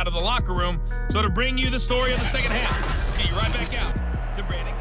out of the locker room. So to bring you the story of the second half, let's get you right back out to Brandon.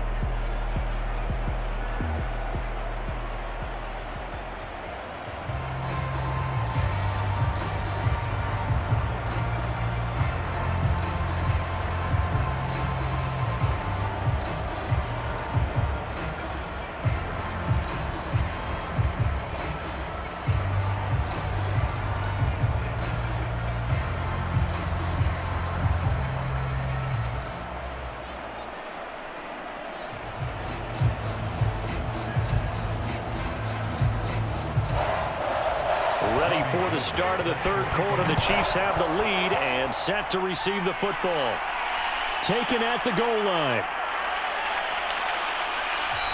Ready for the start of the third quarter. The Chiefs have the lead and set to receive the football. Taken at the goal line.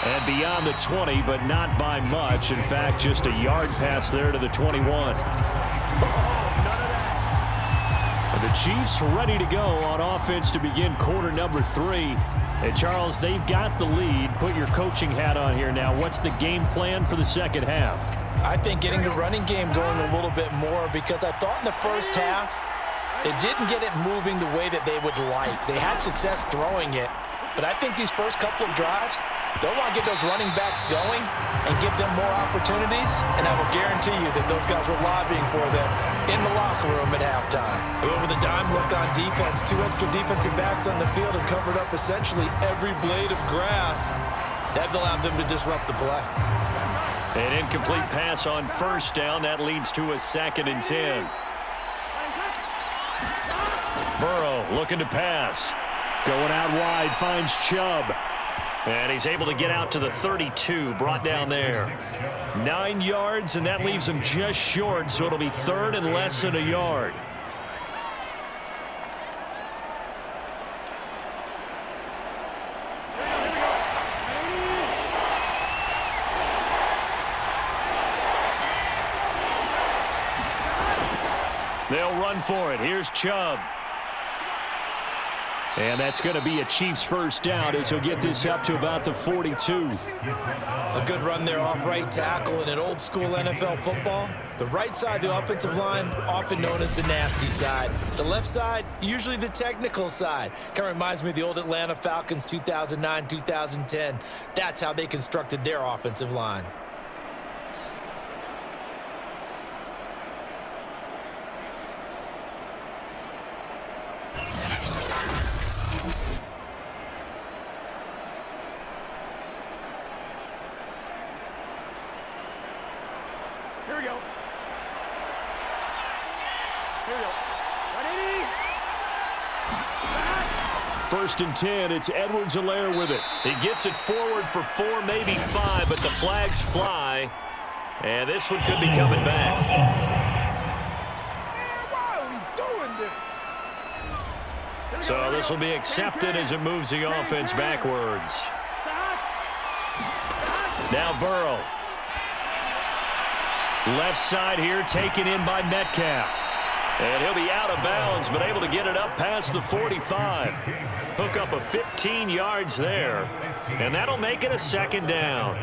And beyond the 20, but not by much. In fact, just a yard pass there to the 21. And the Chiefs ready to go on offense to begin quarter number 3. And Charles, they've got the lead. Put your coaching hat on here now. What's the game plan for the second half? I think getting the running game going a little bit more, because I thought in the first half they didn't get it moving the way that they would like. They had success throwing it, but I think these first couple of drives, they'll want to get those running backs going and give them more opportunities, and I will guarantee you that those guys were lobbying for them in the locker room at halftime. With a dime look on defense, 2 extra defensive backs on the field and covered up essentially every blade of grass. That allowed them to disrupt the play. An incomplete pass on first down. That leads to a 2nd and 10. Burrow looking to pass. Going out wide, finds Chubb. And he's able to get out to the 32, brought down there. 9 yards, and that leaves him just short, so it'll be 3rd and less than a yard. They'll run for it. Here's Chubb. And that's going to be a Chiefs first down as he'll get this up to about the 42. A good run there off right tackle in an old school NFL football. The right side of the offensive line, often known as the nasty side. The left side, usually the technical side. Kind of reminds me of the old Atlanta Falcons 2009, 2010. That's how they constructed their offensive line. Here we go. Here we go. Ready? 1st and 10. It's Edwards-Helaire with it. He gets it forward for 4, maybe 5, but the flags fly. And this one could be coming back. Why are we doing this? So this will be accepted as it moves the offense backwards. Now Burrow. Left side here taken in by Metcalf. And he'll be out of bounds, but able to get it up past the 45. Hook up of 15 yards there. And that'll make it a 2nd down.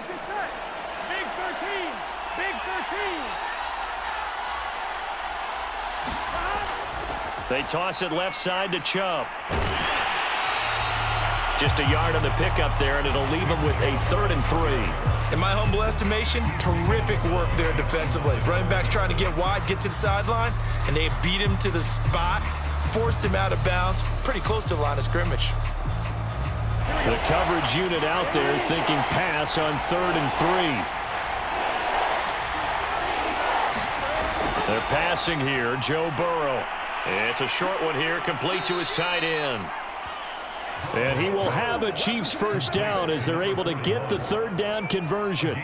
Big 13. Big 13. They toss it left side to Chubb. Just a yard on the pickup there, and it'll leave them with a 3rd and 3. In my humble estimation, terrific work there defensively. Running backs trying to get wide, get to the sideline, and they beat him to the spot, forced him out of bounds, pretty close to the line of scrimmage. The coverage unit out there thinking pass on 3rd and 3. They're passing here, Joe Burrow. It's a short one here, complete to his tight end. And he will have a Chiefs first down as they're able to get the 3rd down conversion.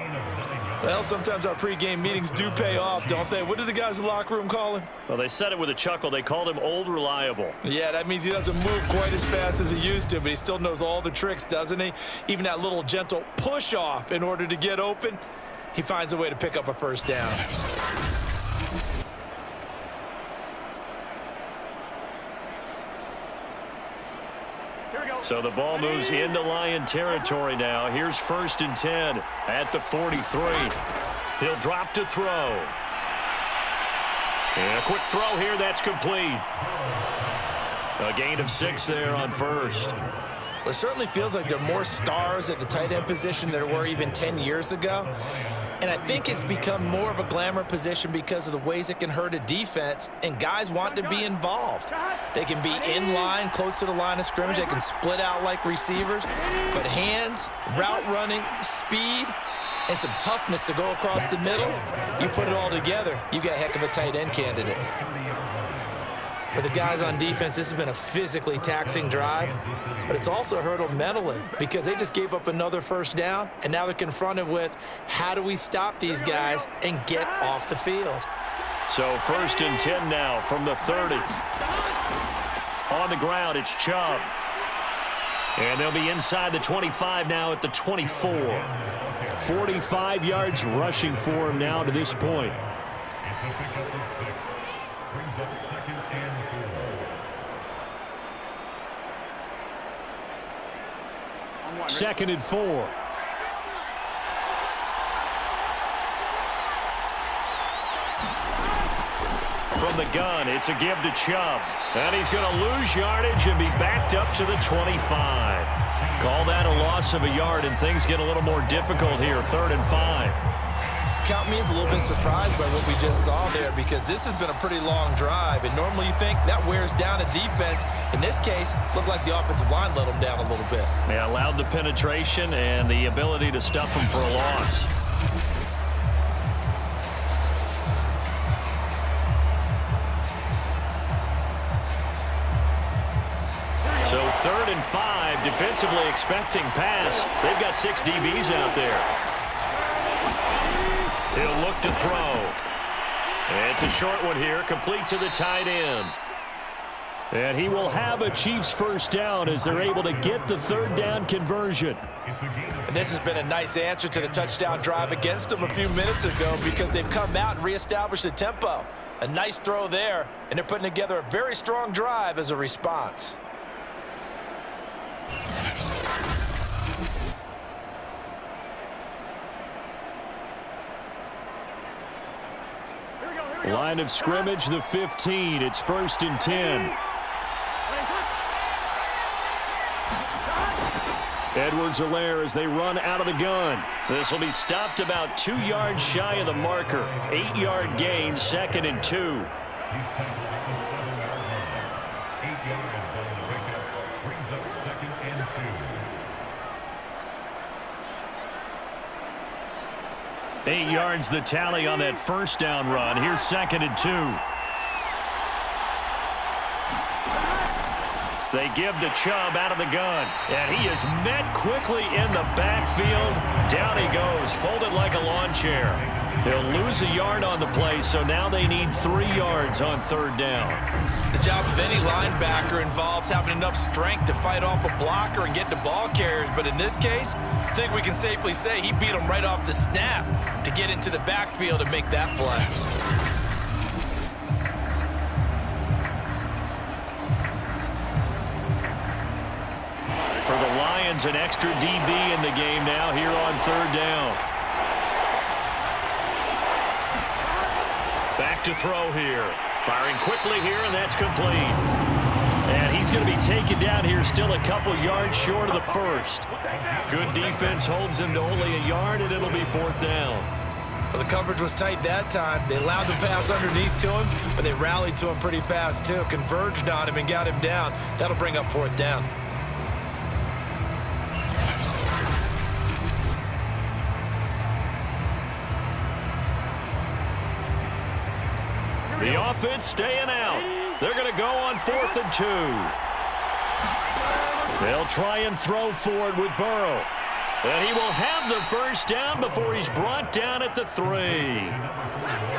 Well, sometimes our pregame meetings do pay off, don't they? What did the guys in the locker room call him? Well, they said it with a chuckle. They called him Old Reliable. Yeah, that means he doesn't move quite as fast as he used to, but he still knows all the tricks, doesn't he? Even that little gentle push-off in order to get open, he finds a way to pick up a first down. So the ball moves into Lion territory now. Here's 1st and 10 at the 43. He'll drop to throw. And a quick throw here, that's complete. A gain of 6 there on 1st. Well, it certainly feels like there are more stars at the tight end position than there were even 10 years ago. And I think it's become more of a glamour position because of the ways it can hurt a defense, and guys want to be involved. They can be in line, close to the line of scrimmage. They can split out like receivers. But hands, route running, speed, and some toughness to go across the middle, you put it all together, you got a heck of a tight end candidate. For the guys on defense, this has been a physically taxing drive, but it's also hurt them mentally because they just gave up another 1st down, and now they're confronted with how do we stop these guys and get off the field. So 1st and 10 now from the 30. On the ground, it's Chubb. And they'll be inside the 25 now at the 24. 45 yards rushing for him now to this point. 2nd and 4. From the gun, it's a give to Chubb. And he's going to lose yardage and be backed up to the 25. Call that a loss of a yard, and things get a little more difficult here. 3rd and 5. Count me as a little bit surprised by what we just saw there because this has been a pretty long drive, and normally you think that wears down a defense. In this case, looked like the offensive line let them down a little bit. Yeah, allowed the penetration and the ability to stuff them for a loss. So 3rd and 5, defensively expecting pass. They've got 6 DBs out there. He'll look to throw. It's a short one here, complete to the tight end. And he will have a Chiefs 1st down as they're able to get the 3rd down conversion. And this has been a nice answer to the touchdown drive against them a few minutes ago because they've come out and reestablished the tempo. A nice throw there, and they're putting together a very strong drive as a response. Line of scrimmage, the 15. It's 1st and 10. Edwards-Helaire as they run out of the gun. This will be stopped about 2 yards shy of the marker. 8-yard gain, 2nd and 2. 8 yards the tally on that 1st down run. Here's 2nd and 2. They give to Chubb out of the gun. And he is met quickly in the backfield. Down he goes, folded like a lawn chair. They'll lose a yard on the play, so now they need 3 yards on 3rd down. The job of any linebacker involves having enough strength to fight off a blocker and get to ball carriers. But in this case, I think we can safely say he beat him right off the snap to get into the backfield and make that play. For the Lions, an extra DB in the game now here on 3rd down. Back to throw here. Firing quickly here, and that's complete. And he's going to be taken down here still a couple yards short of the 1st. Good defense holds him to only a yard, and it'll be 4th down. Well, the coverage was tight that time. They allowed the pass underneath to him, but they rallied to him pretty fast, too. Converged on him and got him down. That'll bring up 4th down. The offense staying out. They're going to go on 4th and 2. They'll try and throw forward with Burrow. And he will have the 1st down before he's brought down at the 3.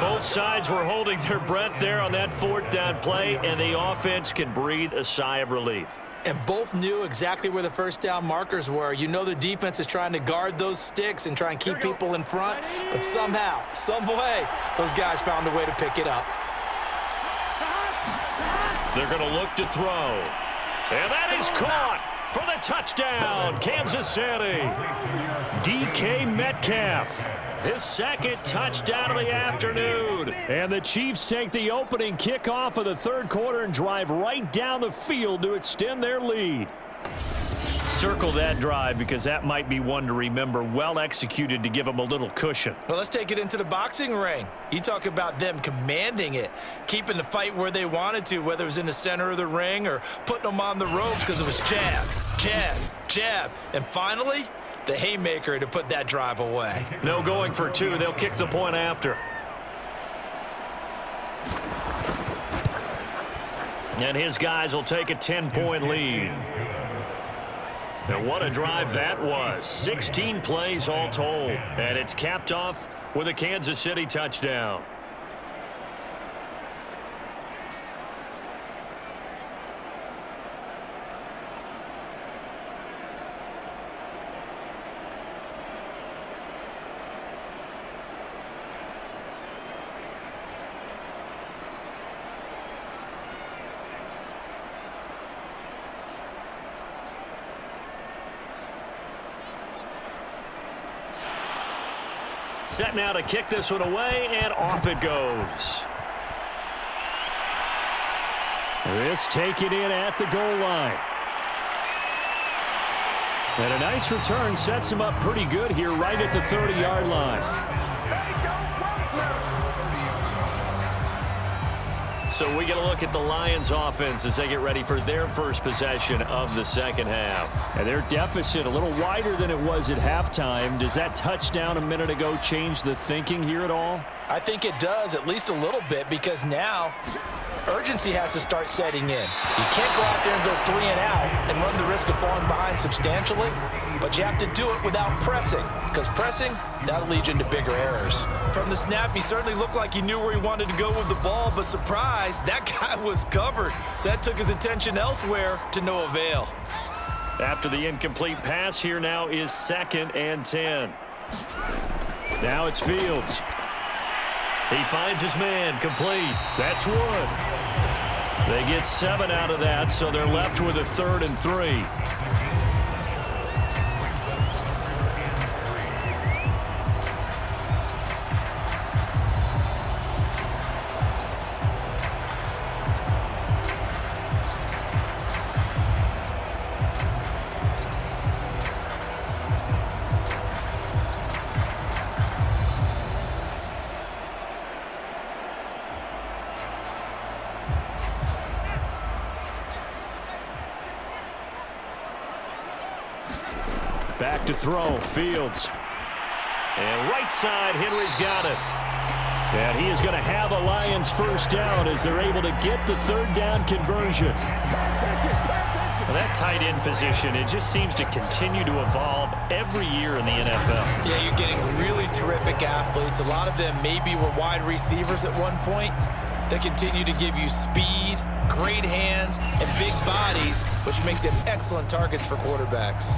Both sides were holding their breath there on that 4th down play, and the offense can breathe a sigh of relief. And both knew exactly where the 1st down markers were. You know the defense is trying to guard those sticks and try and keep people in front, but somehow, some way, those guys found a way to pick it up. They're going to look to throw. And that is caught. for the touchdown, Kansas City. DK Metcalf, his second touchdown of the afternoon. And the Chiefs take the opening kickoff of the third quarter and drive right down the field to extend their lead. Circle that drive because that might be one to remember. Well executed to give them a little cushion. Well, let's take it into the boxing ring. You talk about them commanding it, keeping the fight where they wanted to, whether it was in the center of the ring or putting them on the ropes because it was jab, jab, jab. And finally, the haymaker to put that drive away. No going for two. They'll kick the point after. And his guys will take a 10-point lead. And what a drive that was. 16 plays all told. And it's capped off with a Kansas City touchdown. Set now to kick this one away, and off it goes. This taken in at the goal line. And a nice return sets him up pretty good here right at the 30-yard line. So we get a look at the Lions offense as they get ready for their first possession of the second half. And their deficit a little wider than it was at halftime. Does that touchdown a minute ago change the thinking here at all? I think it does, at least a little bit, because now urgency has to start setting in. You can't go out there and go 3 and out and run the risk of falling behind substantially, but you have to do it without pressing, because pressing, that'll lead you into bigger errors. From the snap, he certainly looked like he knew where he wanted to go with the ball, but surprise, that guy was covered. So that took his attention elsewhere to no avail. After the incomplete pass, here now is 2nd and 10. Now it's Fields. He finds his man, complete. That's Wood. They get 7 out of that, so they're left with a 3rd and 3. Back to throw, Fields. And right side, Henry's got it. And he is going to have a Lions first down as they're able to get the 3rd down conversion. Well, that tight end position, it just seems to continue to evolve every year in the NFL. Yeah, you're getting really terrific athletes. A lot of them maybe were wide receivers at one point. They continue to give you speed, great hands, and big bodies, which make them excellent targets for quarterbacks.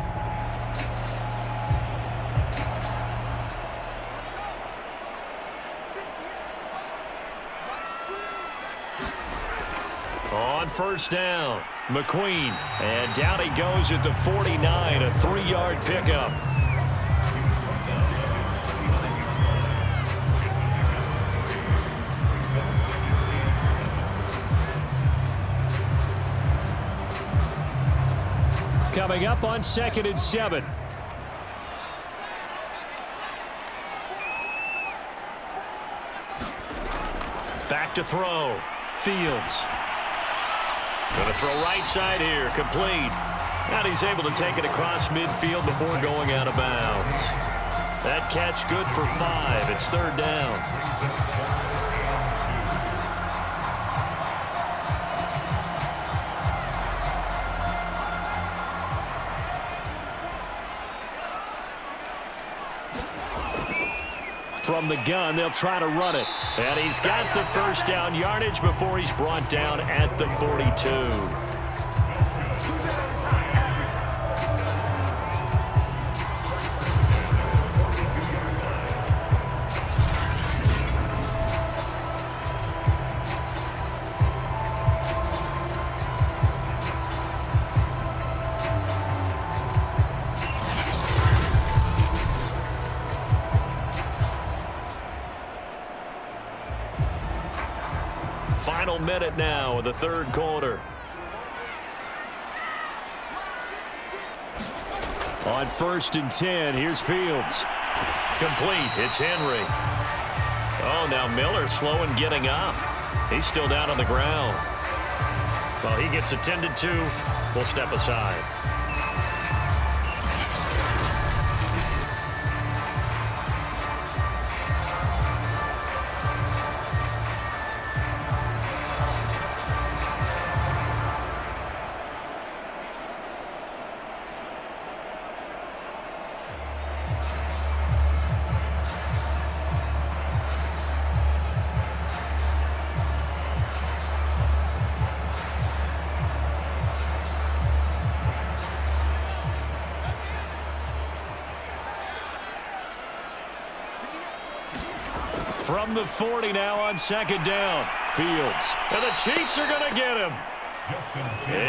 On first down, McQueen. And down he goes at the 49, a 3-yard pickup. Coming up on 2nd and 7. Back to throw, Fields. Going to throw right side here, complete. And he's able to take it across midfield before going out of bounds. That catch good for 5. It's 3rd down. From the gun, they'll try to run it. And he's got the first down yardage before he's brought down at the 42. Final minute now of the third quarter. On 1st and 10, here's Fields. Complete. It's Henry. Oh, now Miller slow in getting up. He's still down on the ground. Well, he gets attended to. We'll step aside. From the 40 now on 2nd down. Fields. And the Chiefs are going to get him.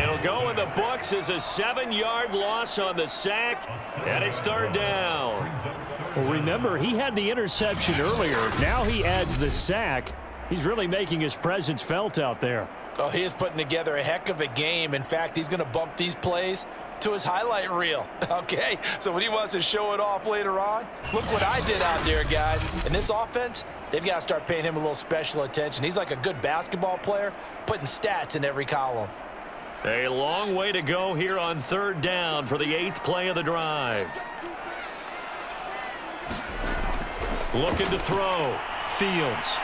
It'll go in the books as a 7-yard loss on the sack, and it's 3rd down. Well, remember, he had the interception earlier. Now he adds the sack. He's really making his presence felt out there. Oh, he is putting together a heck of a game. In fact, he's going to bump these plays to his highlight reel, okay? So when he wants to show it off later on, look what I did out there, guys. In this offense, they've got to start paying him a little special attention. He's like a good basketball player, putting stats in every column. A long way to go here on 3rd down for the 8th play of the drive. Looking to throw. Fields.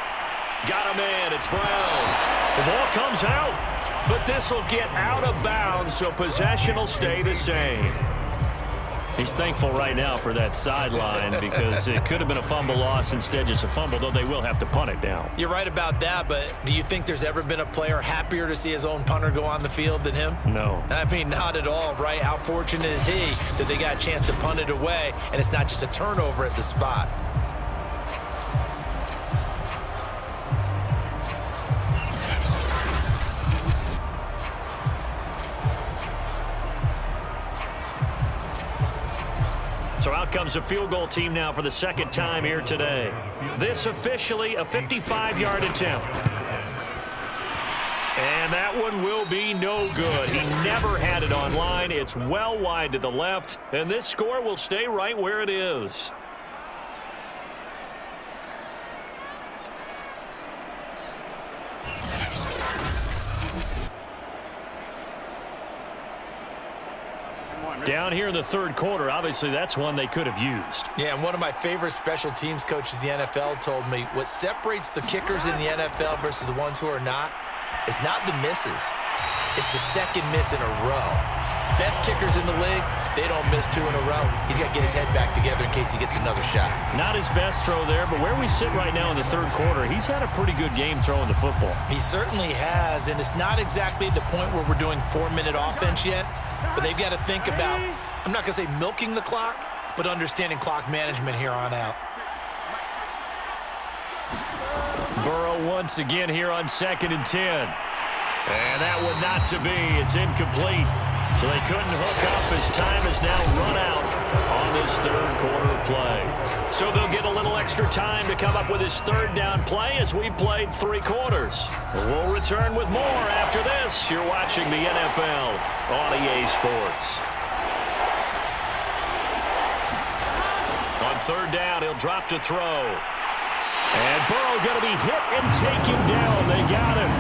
Got a man. It's Brown. The ball comes out. But this will get out of bounds, so possession will stay the same. He's thankful right now for that sideline because it could have been a fumble loss, instead just a fumble, though they will have to punt it down. You're right about that, but do you think there's ever been a player happier to see his own punter go on the field than him? No. I mean, not at all, right? How fortunate is he that they got a chance to punt it away, and it's not just a turnover at the spot. So out comes a field goal team now for the 2nd time here today. This officially a 55-yard attempt. And that one will be no good. He never had it on line. It's well wide to the left, and this score will stay right where it is. Down here in the 3rd quarter, obviously that's one they could have used. Yeah, and one of my favorite special teams coaches in the NFL told me what separates the kickers in the NFL versus the ones who are not is not the misses. It's the 2nd miss in a row. Best kickers in the league, they don't miss 2 in a row. He's got to get his head back together in case he gets another shot. Not his best throw there, but where we sit right now in the 3rd quarter, he's had a pretty good game throwing the football. He certainly has, and it's not exactly at the point where we're doing 4-minute offense yet, but they've got to think about, I'm not going to say milking the clock, but understanding clock management here on out. Burrow once again here on 2nd and 10. And that one not to be. It's incomplete. So they couldn't hook up as time has now run out on this 3rd quarter of play. So they'll get a little extra time to come up with his 3rd down play as we've played 3 quarters. We'll return with more after this. You're watching the NFL on EA Sports. On 3rd down, he'll drop to throw. And Burrow going to be hit and taken down. They got him.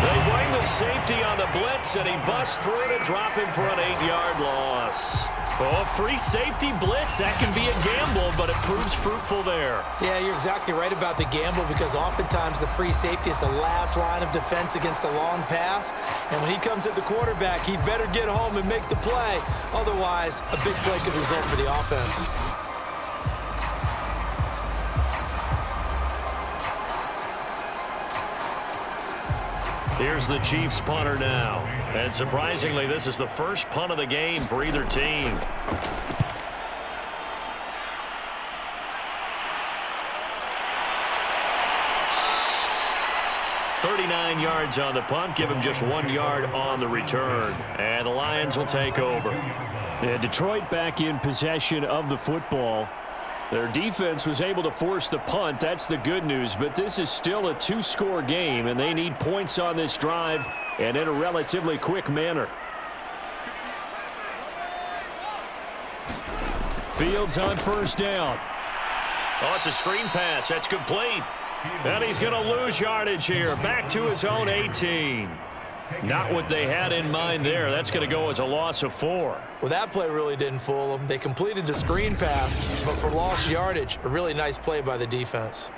They bring the safety on the blitz, and he busts through to drop him for an 8-yard loss. Oh, free safety blitz, that can be a gamble, but it proves fruitful there. Yeah, you're exactly right about the gamble because oftentimes the free safety is the last line of defense against a long pass. And when he comes at the quarterback, he'd better get home and make the play. Otherwise, a big play could result for the offense. Here's the Chiefs punter now. And surprisingly, this is the first punt of the game for either team. "39 yards on the punt, give him just 1 yard on the return. And the Lions will take over. Yeah, Detroit back in possession of the football. Their defense was able to force the punt. That's the good news. But this is still a two-score game, and they need points on this drive and in a relatively quick manner. Fields on first down. Oh, it's a screen pass. That's complete. And he's going to lose yardage here. Back to his own 18. Not what they had in mind there. That's going to go as a loss of 4. Well, that play really didn't fool them. They completed the screen pass, but for lost yardage, a really nice play by the defense.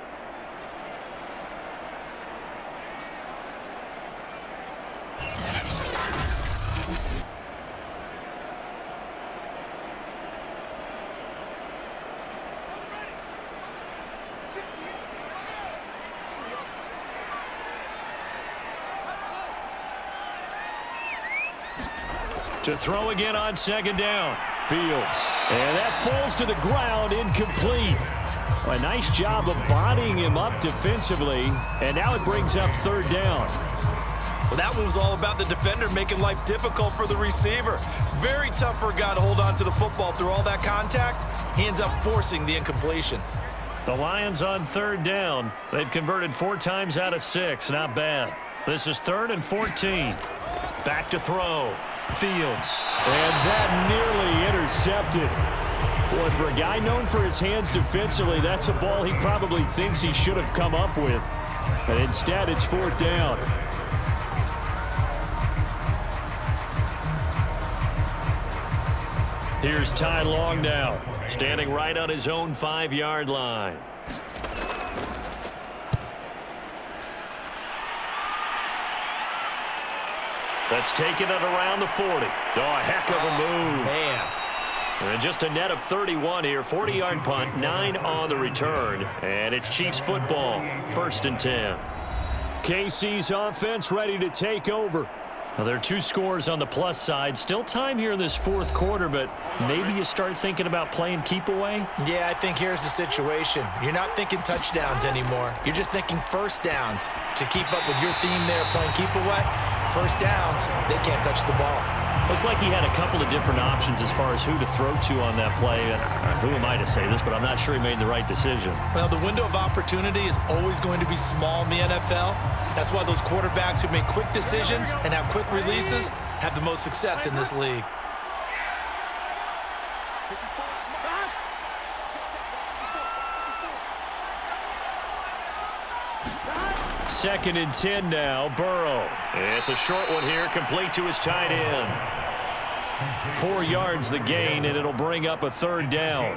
To throw again on second down. Fields. And that falls to the ground, incomplete. A nice job of bodying him up defensively. And now it brings up third down. Well, that one was all about the defender making life difficult for the receiver. Very tough for a guy to hold on to the football through all that contact. He ends up forcing the incompletion. The Lions on third down. They've converted 4 times out of 6. Not bad. This is 3rd and 14. Back to throw. Fields. And that nearly intercepted. Boy, for a guy known for his hands defensively, that's a ball he probably thinks he should have come up with. And instead, it's 4th down. Here's Ty Long now, standing right on his own 5-yard line. That's taken it around the 40. Oh, a heck of a move. Man. And just a net of 31 here. 40-yard punt, 9 on the return. And it's Chiefs football, 1st and 10. KC's offense ready to take over. Now, there are 2 scores on the plus side. Still time here in this 4th quarter, but maybe you start thinking about playing keep away? Yeah, I think here's the situation. You're not thinking touchdowns anymore. You're just thinking first downs. To keep up with your theme there, playing keep away, first downs, they can't touch the ball. Looked like he had a couple of different options as far as who to throw to on that play. Who am I to say this, but I'm not sure he made the right decision. Well, the window of opportunity is always going to be small in the NFL. That's why those quarterbacks who make quick decisions and have quick releases have the most success in this league. Second and 10 now, Burrow. It's a short one here, complete to his tight end. 4 yards the gain, and it'll bring up a 3rd down.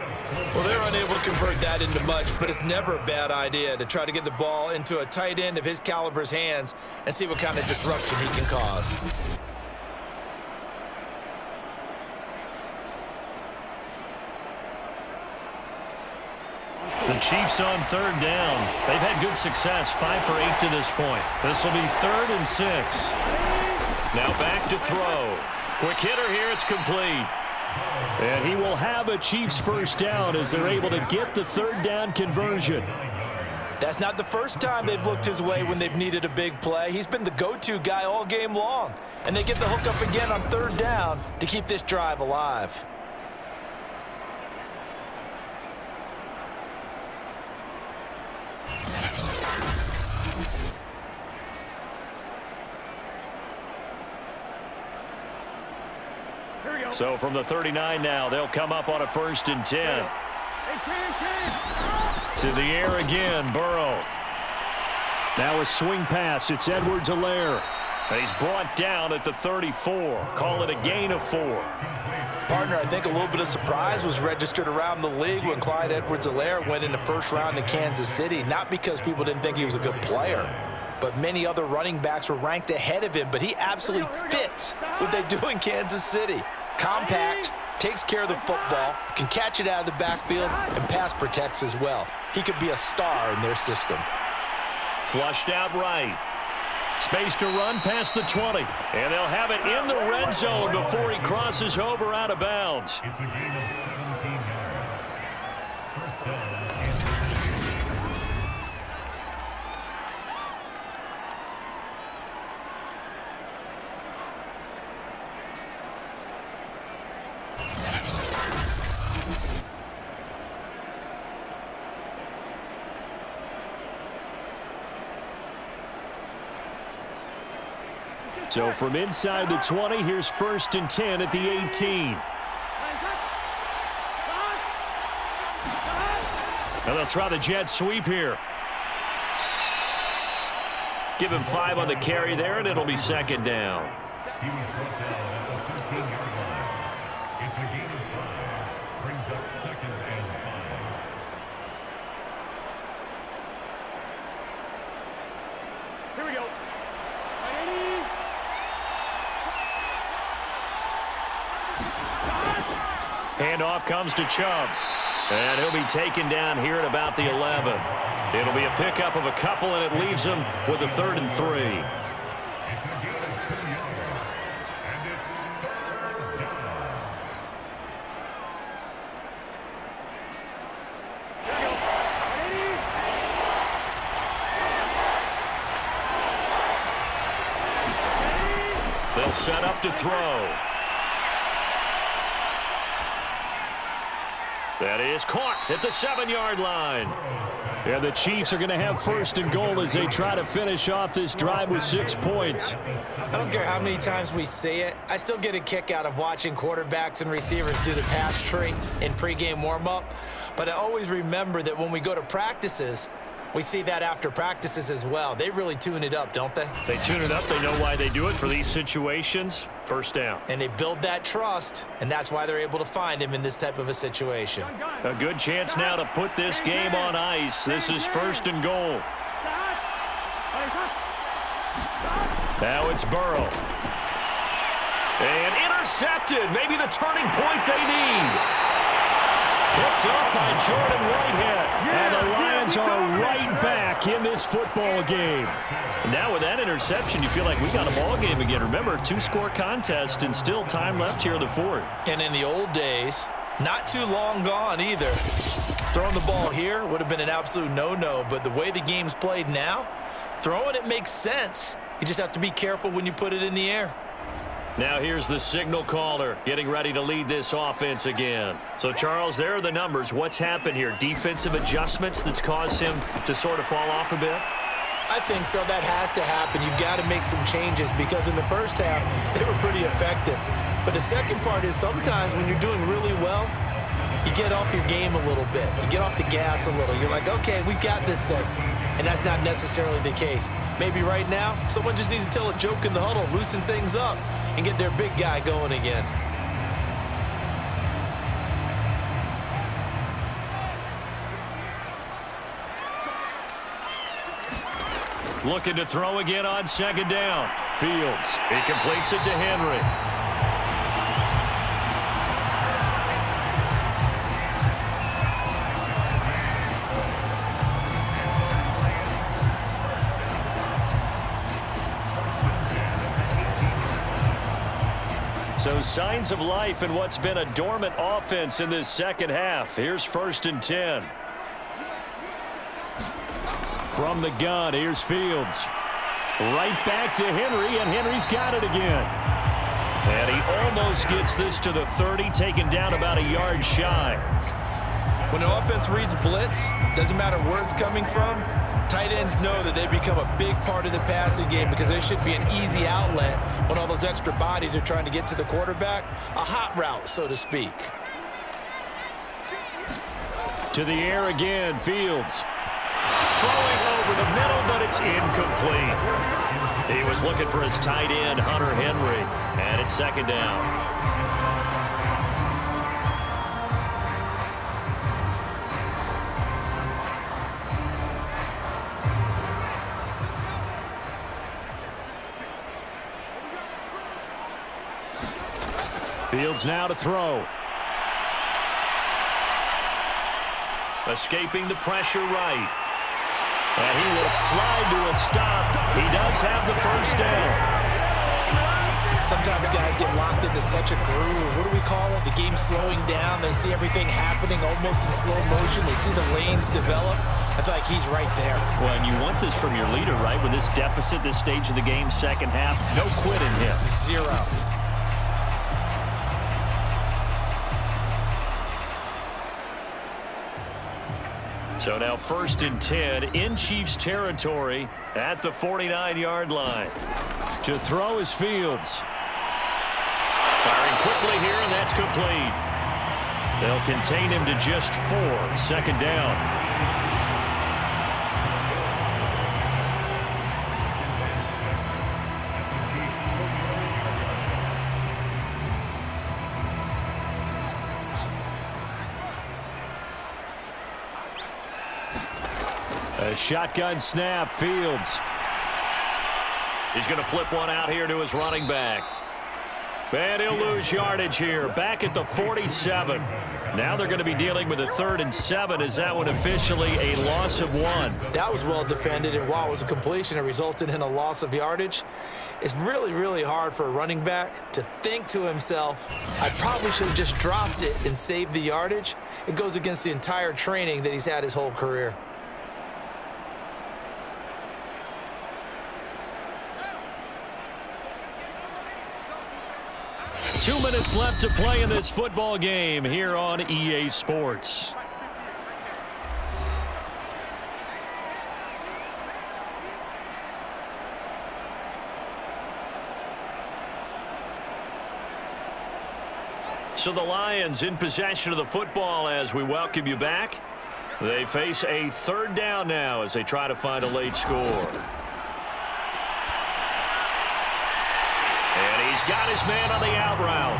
Well, they're unable to convert that into much, but it's never a bad idea to try to get the ball into a tight end of his caliber's hands and see what kind of disruption he can cause. The Chiefs on 3rd down. They've had good success, 5 for 8 to this point. This will be 3rd and 6. Now back to throw. Quick hitter here, it's complete. And he will have a Chiefs first down as they're able to get the 3rd down conversion. That's not the first time they've looked his way when they've needed a big play. He's been the go-to guy all game long. And they get the hook up again on 3rd down to keep this drive alive. So from the 39 now, they'll come up on a 1st and 10. To the air again, Burrow. Now a swing pass. It's Edwards-Helaire. He's brought down at the 34. Call it a gain of 4. Partner, I think a little bit of surprise was registered around the league when Clyde Edwards-Helaire went in the 1st round to Kansas City. Not because people didn't think he was a good player, but many other running backs were ranked ahead of him. But he absolutely fits what they do in Kansas City. Compact, takes care of the football, can catch it out of the backfield, and pass protects as well. He could be a star in their system. Flushed out right. Space to run past the 20. And they'll have it in the red zone before he crosses over out of bounds. It's a gain of 17 yards. First down, Kansas City. So from inside the 20, here's 1st and 10 at the 18. And they'll try the jet sweep here. Give him 5 on the carry there, and it'll be 2nd down. He was brought down at the 13-yard line. It's a gain of 5. Brings up 2nd and 5. Here we go. Handoff comes to Chubb. And he'll be taken down here at about the 11. It'll be a pickup of a couple, and it leaves him with a 3rd and 3. It's a gain of 2 yards. And it's 3rd down. They'll set up to throw. That is caught at the 7-yard line. And the Chiefs are going to have 1st and goal as they try to finish off this drive with 6 points. I don't care how many times we say it, I still get a kick out of watching quarterbacks and receivers do the pass tree in pregame warm-up. But I always remember that when we go to practices, we see that after practices as well. They really tune it up, don't they? They tune it up. They know why they do it for these situations. 1st down. And they build that trust, and that's why they're able to find him in this type of a situation. A good chance now to put this game on ice. This is 1st and goal. Now it's Burrow. And intercepted. Maybe the turning point they need. Picked up by Jordan Whitehead. And the Lions are right back in this football game. And now with that interception, you feel like we got a ball game again. Remember, 2-score contest and still time left here in the 4th. And in the old days, not too long gone either, throwing the ball here would have been an absolute no-no. But the way the game's played now, throwing it makes sense. You just have to be careful when you put it in the air. Now here's the signal caller getting ready to lead this offense again. So, Charles, there are the numbers. What's happened here? Defensive adjustments that's caused him to sort of fall off a bit? I think so. That has to happen. You've got to make some changes because in the first half, they were pretty effective. But the second part is sometimes when you're doing really well, you get off your game a little bit. You get off the gas a little. You're like, okay, we've got this thing. And that's not necessarily the case. Maybe right now, someone just needs to tell a joke in the huddle, loosen things up, and get their big guy going again. Looking to throw again on 2nd down. Fields. He completes it to Henry. So signs of life in what's been a dormant offense in this second half. Here's 1st and 10. From the gun, here's Fields. Right back to Henry, and Henry's got it again. And he almost gets this to the 30, taken down about a yard shy. When the offense reads blitz, doesn't matter where it's coming from, tight ends know that they become a big part of the passing game because there should be an easy outlet when all those extra bodies are trying to get to the quarterback. A hot route, so to speak. To the air again, Fields. Throwing over the middle, but it's incomplete. He was looking for his tight end, Hunter Henry, and it's 2nd down. Fields now to throw. Escaping the pressure right. And he will slide to a stop. He does have the 1st down. Sometimes guys get locked into such a groove. What do we call it? The game's slowing down. They see everything happening almost in slow motion. They see the lanes develop. I feel like he's right there. Well, and you want this from your leader, right? With this deficit, this stage of the game, second half, no quit in him. 0. So now 1st and 10 in Chiefs territory at the 49-yard line. To throw is Fields. Firing quickly here, and that's complete. They'll contain him to just 4. 2nd down. A shotgun snap, Fields. He's going to flip one out here to his running back. And he'll lose yardage here, back at the 47. Now they're going to be dealing with a 3rd and 7. Is that one officially a loss of 1? That was well defended, and while it was a completion, it resulted in a loss of yardage. It's really, really hard for a running back to think to himself, I probably should have just dropped it and saved the yardage. It goes against the entire training that he's had his whole career. Two minutes left to play in this football game here on EA Sports. So the Lions in possession of the football as we welcome you back. They face a 3rd down now as they try to find a late score. And he's got his man on the out route.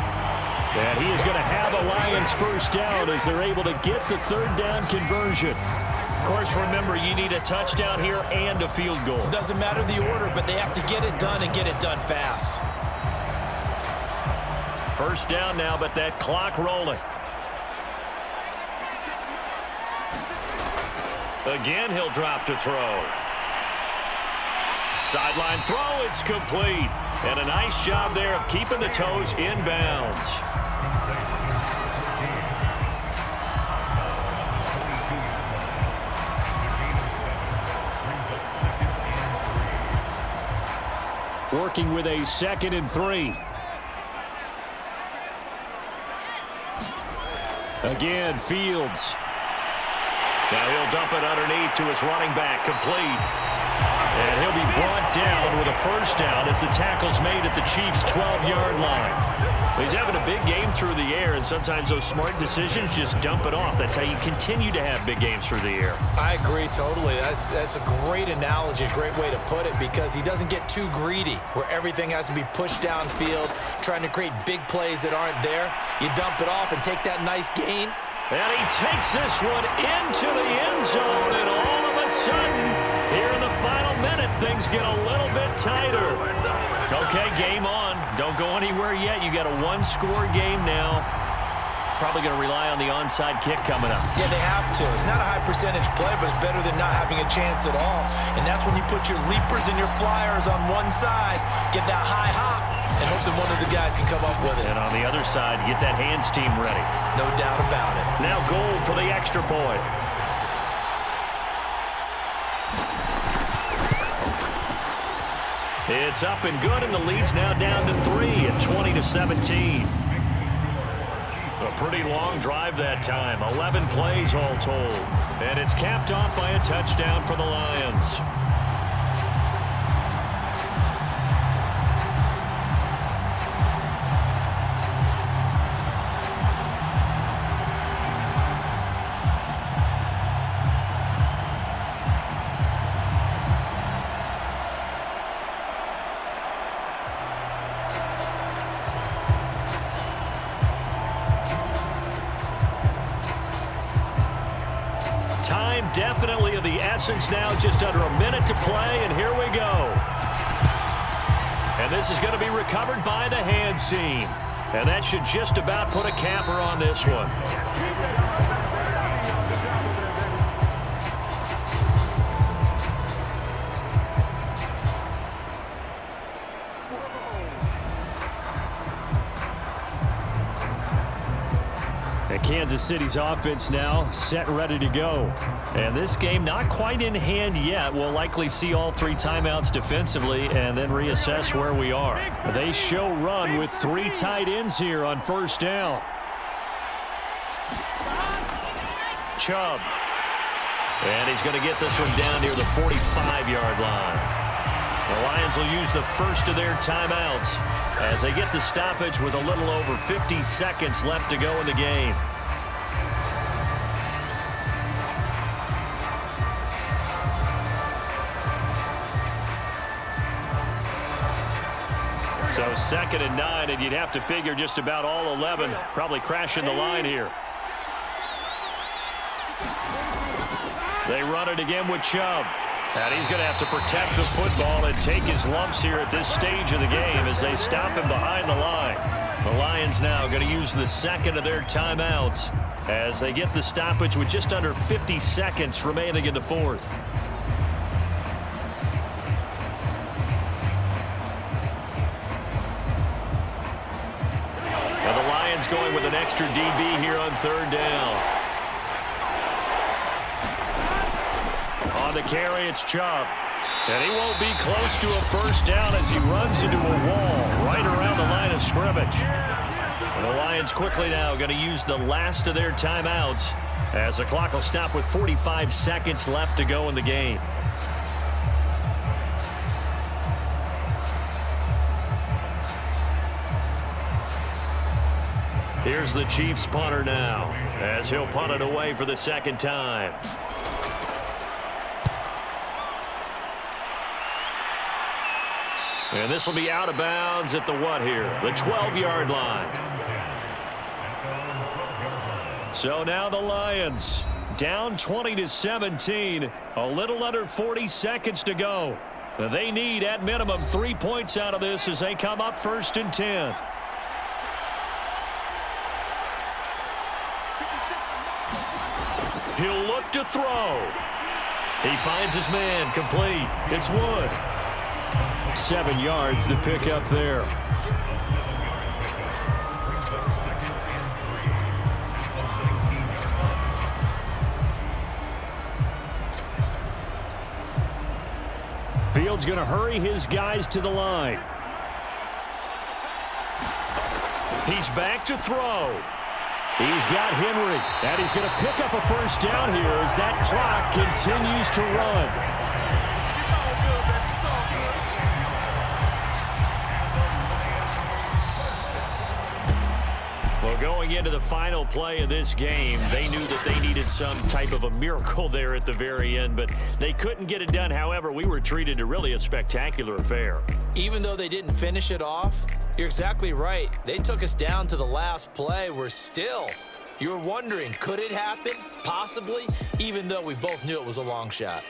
And he is going to have a Lions 1st down as they're able to get the 3rd down conversion. Of course, remember, you need a touchdown here and a field goal. Doesn't matter the order, but they have to get it done and get it done fast. 1st down now, but that clock rolling. Again, he'll drop to throw. Sideline throw, it's complete. And a nice job there of keeping the toes in bounds. Working with a 2nd and 3. Again, Fields. Now he'll dump it underneath to his running back, complete. And he'll be brought down with a 1st down as the tackle's made at the Chiefs' 12-yard line. He's having a big game through the air, and sometimes those smart decisions just dump it off. That's how you continue to have big games through the air. I agree totally. That's a great analogy, a great way to put it, because he doesn't get too greedy where everything has to be pushed downfield, trying to create big plays that aren't there. You dump it off and take that nice gain. And he takes this one into the end zone, and all of a sudden, here in the final minute, things get a little bit tighter. Okay, game on. Don't go anywhere yet. You got a 1-score game now. Probably going to rely on the onside kick coming up. Yeah, they have to. It's not a high percentage play, but it's better than not having a chance at all. And that's when you put your leapers and your flyers on one side, get that high hop, and hope that one of the guys can come up with it. And on the other side, get that hands team ready. No doubt about it. Now Gold for the extra point. It's up and good, and the lead's now down to 3 at 20-17. A pretty long drive that time, 11 plays all told. And it's capped off by a touchdown for the Lions. Time definitely of the essence now, just under a minute to play, and here we go. And this is going to be recovered by the hands team. And that should just about put a capper on this one. Kansas City's offense now set and ready to go. And this game not quite in hand yet. We'll likely see all 3 timeouts defensively and then reassess where we are. They show run with 3 tight ends here on 1st down. Chubb. And he's going to get this one down near the 45-yard line. The Lions will use the first of their timeouts as they get the stoppage with a little over 50 seconds left to go in the game. So 2nd and 9, and you'd have to figure just about all 11 probably crashing the line here. They run it again with Chubb. And he's going to have to protect the football and take his lumps here at this stage of the game as they stop him behind the line. The Lions now going to use the second of their timeouts as they get the stoppage with just under 50 seconds remaining in the fourth. Now the Lions going with an extra DB here on 3rd down. On the carry, it's Chubb. And he won't be close to a first down as he runs into a wall right around the line of scrimmage. And the Lions quickly now going to use the last of their timeouts as the clock will stop with 45 seconds left to go in the game. Here's the Chiefs punter now as he'll punt it away for the second time. And this will be out of bounds at the what here? The 12-yard line. So now the Lions down 20-17. A little under 40 seconds to go. They need at minimum 3 points out of this as they come up 1st and 10. He'll look to throw. He finds his man complete. It's Wood. 7 yards to pick up there. Fields going to hurry his guys to the line. He's back to throw. He's got Henry, and he's going to pick up a first down here as that clock continues to run. Well, going into the final play of this game, they knew that they needed some type of a miracle there at the very end, but they couldn't get it done. However, we were treated to really a spectacular affair. Even though they didn't finish it off, you're exactly right. They took us down to the last play. We're still, you were wondering, could it happen? Possibly, even though we both knew it was a long shot.